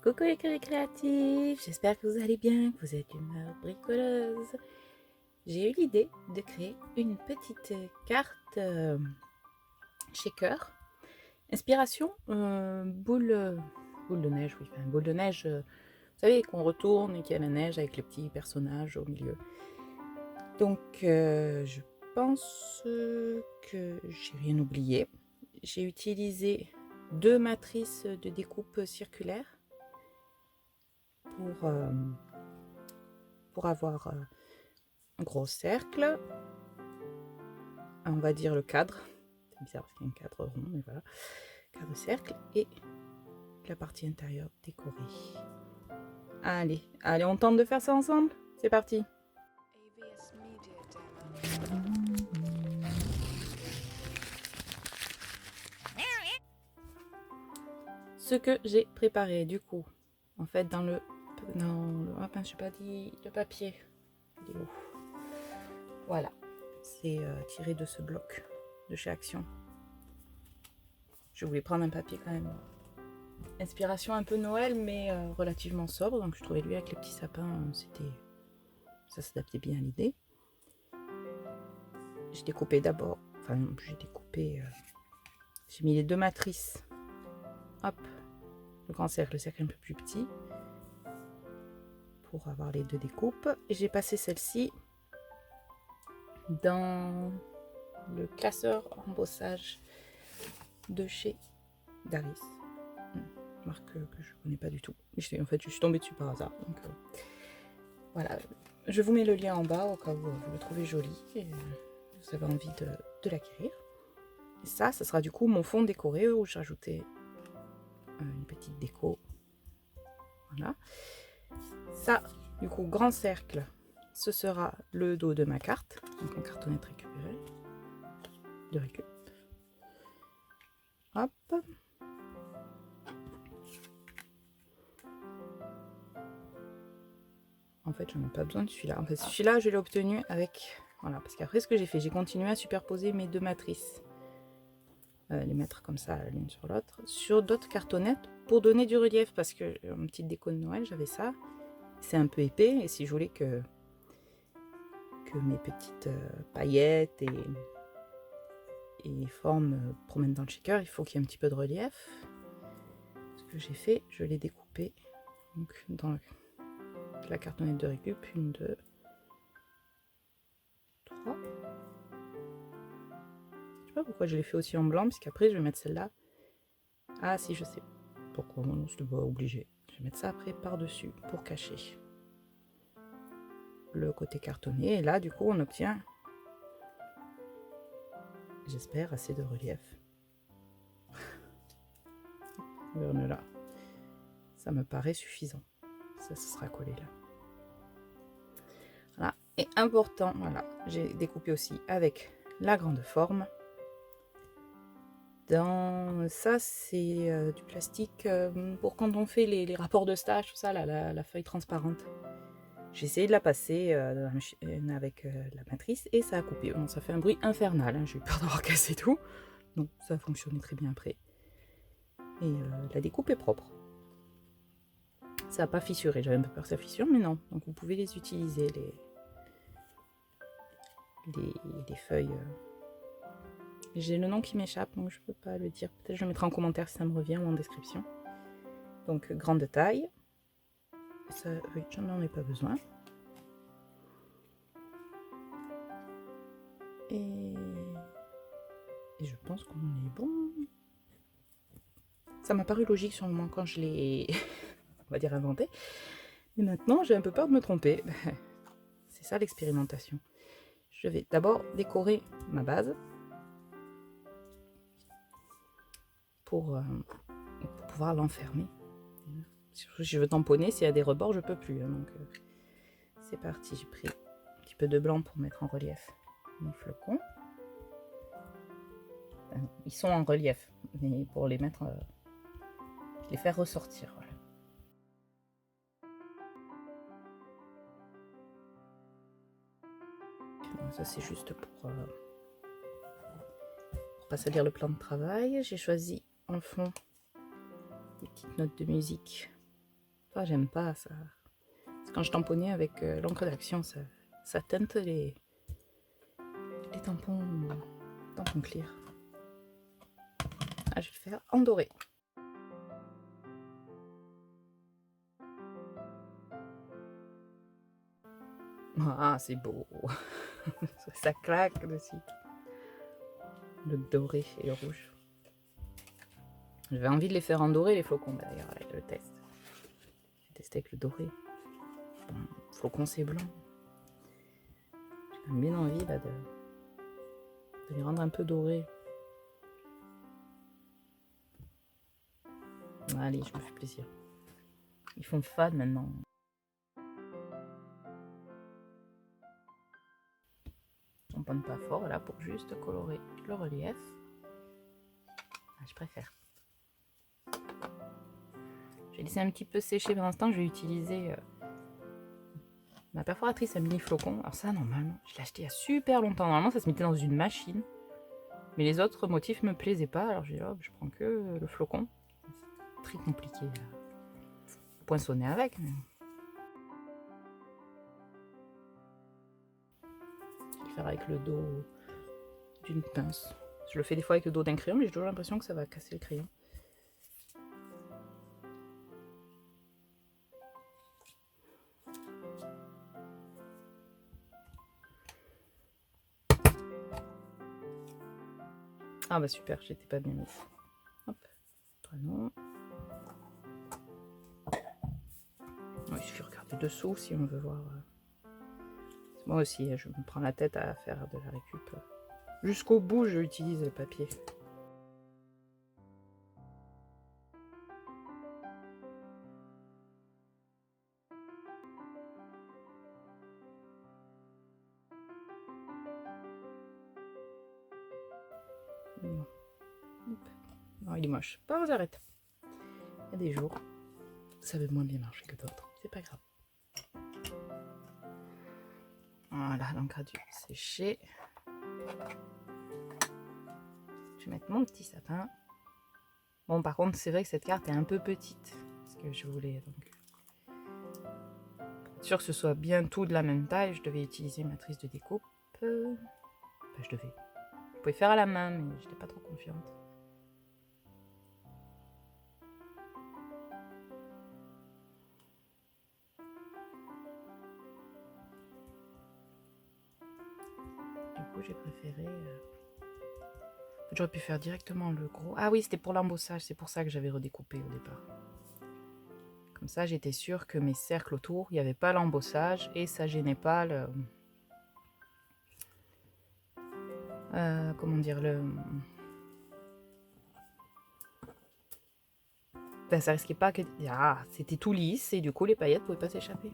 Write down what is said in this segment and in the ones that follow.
Coucou les créatifs, j'espère que vous allez bien, que vous êtes d'humeur bricoleuse. J'ai eu l'idée de créer une petite carte shaker. Inspiration boule de neige, oui, enfin, boule de neige, vous savez, qu'on retourne et qu'il y a la neige avec les petits personnages au milieu. Donc je pense que j'ai rien oublié. J'ai utilisé 2 matrices de découpe circulaire pour avoir un gros cercle, on va dire le cadre, c'est bizarre parce qu'il y a un cadre rond, mais voilà, cadre cercle, et la partie intérieure décorée. Allez, on tente de faire ça ensemble. C'est parti. Ce que j'ai préparé du coup, en fait dans le je sais pas dit le papier. Voilà, c'est tiré de ce bloc de chez Action. Je voulais prendre un papier quand même. Inspiration un peu Noël, mais relativement sobre, donc je trouvais lui avec les petits sapins, ça s'adaptait bien à l'idée. J'ai découpé d'abord, j'ai mis les 2 matrices, hop, le grand cercle, le cercle un peu plus petit, pour avoir les 2 découpes, et j'ai passé celle-ci dans le classeur embossage de chez Daris, marque que je connais pas du tout. En fait, je suis tombée dessus par hasard, donc voilà. Je vous mets le lien en bas au cas où vous le trouvez joli et vous avez envie de l'acquérir. Et ça sera du coup mon fond décoré où j'ai rajouté une petite déco. Voilà. Ça, du coup, grand cercle, ce sera le dos de ma carte. Donc en cartonnette récupérée. De récup. Hop. En fait, j'en ai pas besoin de celui-là. En fait, celui-là, je l'ai obtenu avec... Voilà, parce qu'après, ce que j'ai fait, j'ai continué à superposer mes 2 matrices. Les mettre comme ça l'une sur l'autre. Sur d'autres cartonnettes pour donner du relief. Parce que en petite déco de Noël, j'avais ça. C'est un peu épais. Et si je voulais que mes petites paillettes et formes promènent dans le shaker, il faut qu'il y ait un petit peu de relief. Ce que j'ai fait, je l'ai découpé donc, dans la cartonnette de récup, 1, 2, 3. Je sais pas pourquoi je l'ai fait aussi en blanc, parce qu'après je vais mettre celle-là. Ah si, je sais pourquoi, non, je ne dois pas obligé. Je vais mettre ça après par-dessus pour cacher le côté cartonné. Et là, du coup, on obtient, j'espère, assez de relief. Là, ça me paraît suffisant. Ça sera collé là. Voilà. Et important, voilà, j'ai découpé aussi avec la grande forme. Dans ça, c'est du plastique pour quand on fait les rapports de stage, tout ça, là, la feuille transparente. J'ai essayé de la passer dans la machine avec la matrice et ça a coupé. Bon, ça fait un bruit infernal, hein. J'ai eu peur d'avoir cassé tout. Non, ça a fonctionné très bien après. Et la découpe est propre. Ça n'a pas fissuré, j'avais un peu peur que ça fissure, mais non. Donc vous pouvez les utiliser, les feuilles. J'ai le nom qui m'échappe, donc je ne peux pas le dire. Peut-être je le mettrai en commentaire si ça me revient ou en description. Donc grande taille. Ça, oui, j'en ai pas besoin. Et je pense qu'on est bon. Ça m'a paru logique sur le moment quand je l'ai, on va dire, inventé. Mais maintenant, j'ai un peu peur de me tromper. C'est ça l'expérimentation. Je vais d'abord décorer ma base pour pouvoir l'enfermer. Si je veux tamponner, s'il y a des rebords, je peux plus. Hein, donc c'est parti. J'ai pris un petit peu de blanc pour mettre en relief mes flocons. Ils sont en relief, mais pour les mettre, les faire ressortir. Voilà. Donc ça c'est juste pour pas salir le plan de travail. J'ai choisi en fond des petites notes de musique Enfin, j'aime pas ça. Parce que quand je tamponnais avec l'encre d'action, ça teinte les tampons clear. Ah, je vais le faire en doré. Ah, c'est beau. Ça claque dessus. Le doré et le rouge. J'avais envie de les faire en doré, les flocons, d'ailleurs, avec le test. J'ai testé avec le doré. Bon, flocon, c'est blanc. J'ai bien envie là, de les rendre un peu dorés. Allez, je me fais plaisir. Ils font fade maintenant. On ne pas fort là pour juste colorer le relief. Ah, je préfère. J'ai laissé un petit peu sécher pour l'instant. Je vais utiliser ma perforatrice à mini flocons. Alors ça, normalement, je l'ai acheté il y a super longtemps. Normalement, ça se mettait dans une machine. Mais les autres motifs me plaisaient pas. Alors j'ai dit, oh, je prends que le flocon. C'est très compliqué à poinçonner avec. Mais... je vais le faire avec le dos d'une pince. Je le fais des fois avec le dos d'un crayon, mais j'ai toujours l'impression que ça va casser le crayon. Ah bah super, j'étais pas bien mise. Hop, toi non. Il suffit de regarder dessous si on veut voir. Moi aussi, je me prends la tête à faire de la récup. Jusqu'au bout, je utilise le papier. Non. Non, il est moche. Bon, j'arrête. Il y a des jours, ça va moins bien marcher que d'autres. C'est pas grave. Voilà, l'encre a dû sécher. Je vais mettre mon petit sapin. Bon, par contre, c'est vrai que cette carte est un peu petite. Parce que je voulais donc... pour être sûr que ce soit bien tout de la même taille, je devais utiliser ma matrice de découpe. Enfin, je devais. Je pouvais faire à la main, mais je n'étais pas trop confiante. Du coup, j'ai préféré... j'aurais pu faire directement le gros. Ah oui, c'était pour l'embossage, c'est pour ça que j'avais redécoupé au départ. Comme ça, j'étais sûre que mes cercles autour, il n'y avait pas l'embossage et ça gênait pas le... comment dire, le... ben, ça risquait pas que... ah, c'était tout lisse et du coup, les paillettes ne pouvaient pas s'échapper.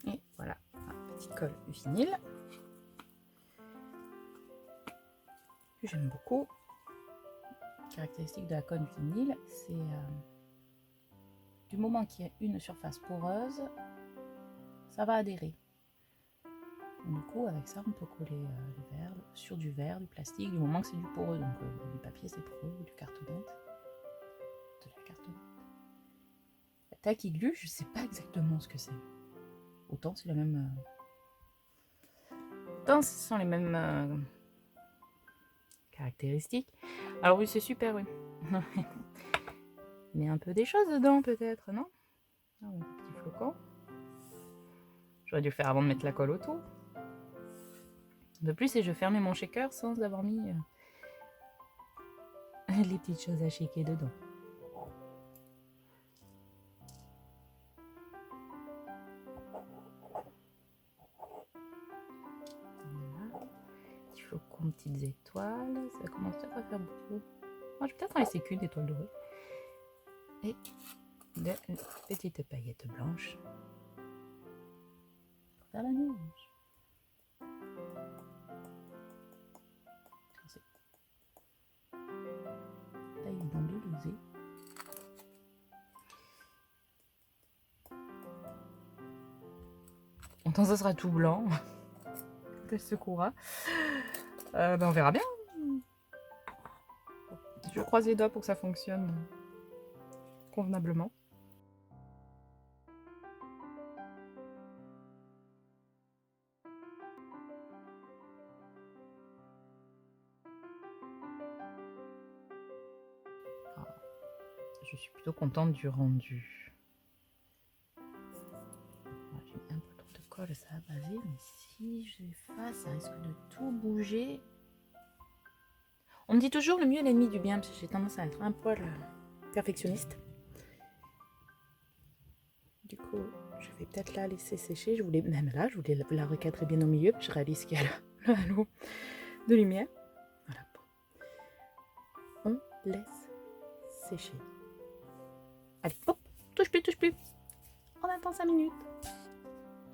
Et voilà, un petit col vinyle. Que j'aime beaucoup. Caractéristique de la colle vinyle, c'est du moment qu'il y a une surface poreuse, ça va adhérer. Du coup, avec ça, on peut coller le verre sur du verre, du plastique, du moment que c'est du poreux. Donc, du papier, c'est poreux, ou du cartonnette. De la cartonnette. La taille glue, je sais pas exactement ce que c'est. Autant c'est la même. Autant ce sont les mêmes caractéristiques. Alors, oui, c'est super, oui. Mais un peu des choses dedans, peut-être, non? Ah, un petit flocon. J'aurais dû le faire avant de mettre la colle autour. De plus, et je fermais mon shaker sans avoir mis les petites choses à shaker dedans. 50 petites étoiles. Ça commence à faire beaucoup. Moi, je vais peut-être en laisser qu'une étoile dorée. Et de petites paillettes blanches pour faire la neige. Là, ils vont doser. Quand ça sera tout blanc, quand elle secouera, ben on verra bien. Je croise les doigts pour que ça fonctionne convenablement. Je suis plutôt contente du rendu. J'ai mis un peu trop de colle, ça a basé, mais si j'efface, ça risque de tout bouger. On me dit toujours le mieux est l'ennemi du bien, parce que j'ai tendance à être un poil perfectionniste. Du coup, je vais peut-être la laisser sécher. Je voulais la recadrer bien au milieu, puis je réalise qu'il y a le halo de lumière. Voilà. On laisse sécher. Allez, hop, touche plus. On attend 5 minutes.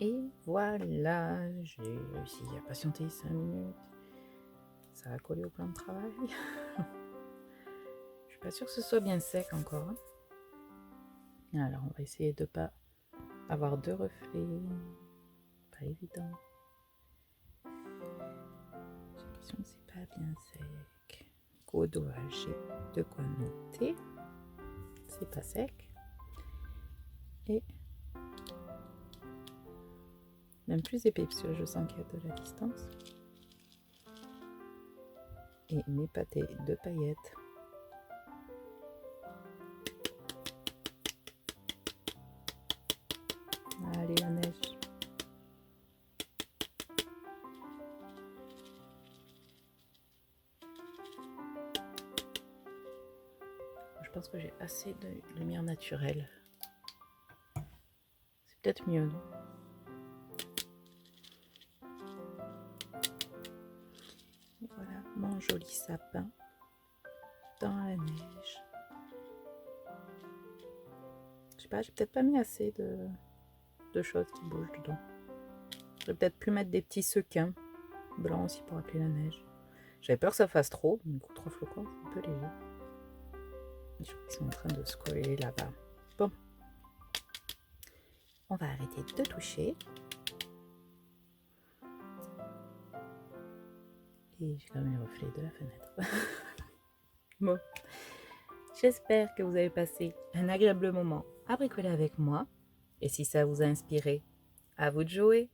Et voilà, j'ai réussi à patienter 5 minutes. Ça a collé au plan de travail. Je suis pas sûre que ce soit bien sec encore. Alors, on va essayer de pas avoir de reflets. Pas évident. J'ai l'impression que c'est pas bien sec. Au doigt, j'ai de quoi noter. C'est pas sec. Et même plus épais, parce que je sens qu'il y a de la distance. Et mes pâtés de paillettes. Allez, la neige. Je pense que j'ai assez de lumière naturelle. C'est peut-être mieux, non? Et voilà, mon joli sapin dans la neige. Je sais pas, j'ai peut-être pas mis assez de choses qui bougent dedans. J'aurais peut-être pu mettre des petits sequins blancs aussi pour appeler la neige. J'avais peur que ça fasse trop, du coup 3 flocons, c'est un peu léger. Je crois qu'ils sont en train de se coller là-bas. Bon, on va arrêter de toucher. Et j'ai quand même les reflets de la fenêtre. Bon, j'espère que vous avez passé un agréable moment à bricoler avec moi. Et si ça vous a inspiré, à vous de jouer.